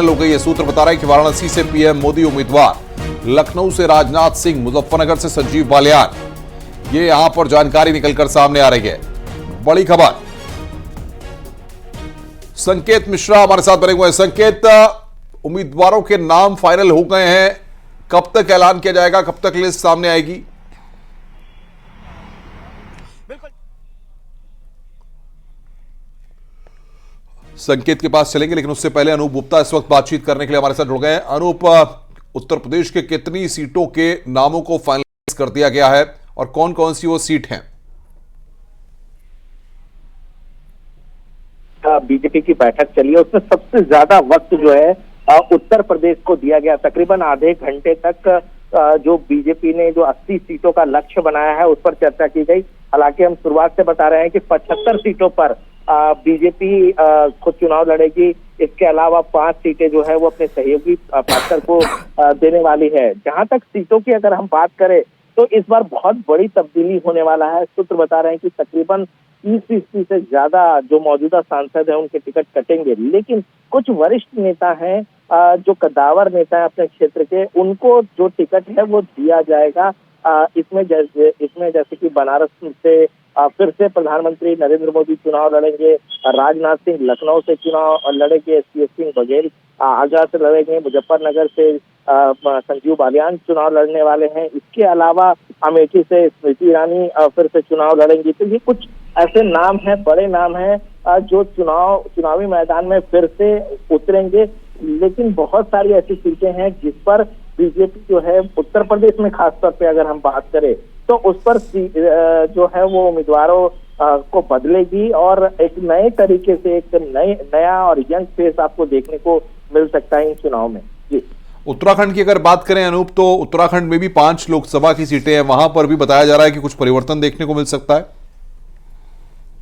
हो गई। ये सूत्र बता रहा है कि वाराणसी से पीएम मोदी उम्मीदवार, लखनऊ से राजनाथ सिंह, मुजफ्फरनगर से संजीव बालियान, ये यहां पर जानकारी निकलकर सामने आ रही है। बड़ी खबर, संकेत मिश्रा हमारे साथ बने हुए हैं। संकेत, उम्मीदवारों के नाम फाइनल हो गए हैं, कब तक ऐलान किया जाएगा, कब तक लिस्ट सामने आएगी? संकेत के पास चलेंगे, लेकिन उससे पहले अनूप गुप्ता इस वक्त बातचीत करने के लिए हमारे साथ जुड़ गए हैं। अनूप, उत्तर प्रदेश के कितनी सीटों के नामों को फाइनलाइज कर दिया गया है और कौन कौन सी वो सीट हैं? बीजेपी की बैठक चली है, उसमें सबसे ज्यादा वक्त जो है उत्तर प्रदेश को दिया गया। तकरीबन आधे घंटे तक जो बीजेपी ने जो 80 सीटों का लक्ष्य बनाया है उस पर चर्चा की गई। हालांकि हम शुरुआत से बता रहे हैं कि 75 सीटों पर बीजेपी खुद चुनाव लड़ेगी। इसके अलावा 5 सीटें जो है वो अपने सहयोगी पार्टनर को देने वाली है। जहां तक सीटों की अगर हम बात करें तो इस बार बहुत बड़ी तब्दीली होने वाला है। सूत्र बता रहे हैं कि तकरीबन 30% से ज्यादा जो मौजूदा सांसद हैं उनके टिकट कटेंगे, लेकिन कुछ वरिष्ठ नेता हैं जो कद्दावर नेता है अपने क्षेत्र के, उनको जो टिकट है वो दिया जाएगा। इसमें जैसे कि बनारस से फिर से प्रधानमंत्री नरेंद्र मोदी चुनाव लड़ेंगे, राजनाथ सिंह लखनऊ से चुनाव लड़ेंगे, एसपी सिंह बघेल आगरा से लड़ेंगे, मुजफ्फरनगर से संजीव बालियान चुनाव लड़ने वाले हैं। इसके अलावा अमेठी से स्मृति ईरानी फिर से चुनाव लड़ेंगी। तो ये कुछ ऐसे नाम हैं, बड़े नाम हैं जो चुनावी मैदान में फिर से उतरेंगे। लेकिन बहुत सारी ऐसी सीटें हैं जिस पर बीजेपी जो है उत्तर प्रदेश में खासतौर पे अगर हम बात करें तो उस पर जो है वो उम्मीदवारों को बदलेगी और एक नए तरीके से एक नया और यंग फेस आपको देखने को मिल सकता है इन चुनाव में। जी, उत्तराखंड की अगर बात करें अनूप, तो उत्तराखंड में भी 5 लोकसभा की सीटें हैं, वहां पर भी बताया जा रहा है कि कुछ परिवर्तन देखने को मिल सकता है।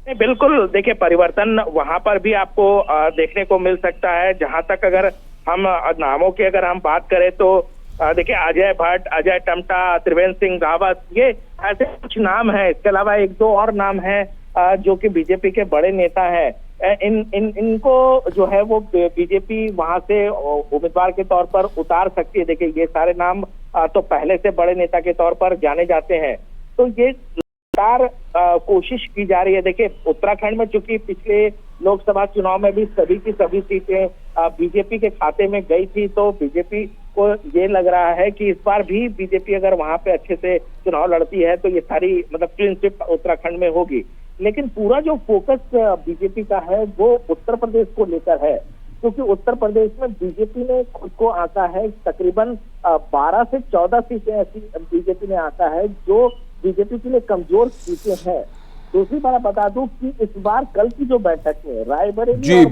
बिल्कुल, देखिए परिवर्तन वहां पर भी आपको देखने को मिल सकता है। जहां तक अगर हम नामों की अगर हम बात करें तो देखिए अजय भट्ट, अजय टम्टा, त्रिवेंद्र सिंह रावत, ये ऐसे कुछ नाम हैं। इसके अलावा 1-2 और नाम हैं जो कि बीजेपी के बड़े नेता हैं। इनको जो है वो बीजेपी वहां से उम्मीदवार के तौर पर उतार सकती है। देखिए ये सारे नाम तो पहले से बड़े नेता के तौर पर जाने जाते हैं, तो ये लगातार कोशिश की जा रही है। देखिए उत्तराखंड में चूंकि पिछले लोकसभा चुनाव में भी सभी की सभी सीटें बीजेपी के खाते में गई थी, तो बीजेपी को ये लग रहा है कि इस बार भी बीजेपी अगर वहां पे अच्छे से चुनाव लड़ती है तो ये सारी मतलब क्लीन स्वीप उत्तराखंड में होगी। लेकिन पूरा जो फोकस बीजेपी का है वो उत्तर प्रदेश को लेकर है, क्योंकि उत्तर प्रदेश में बीजेपी ने खुद को आंका है तकरीबन 12 से 14 सीटें ऐसी बीजेपी ने आंका है जो बीजेपी के लिए कमजोर सीटें हैं। दूसरी बात बता दूं कि इस बार कल की जो बैठक है रायबरेली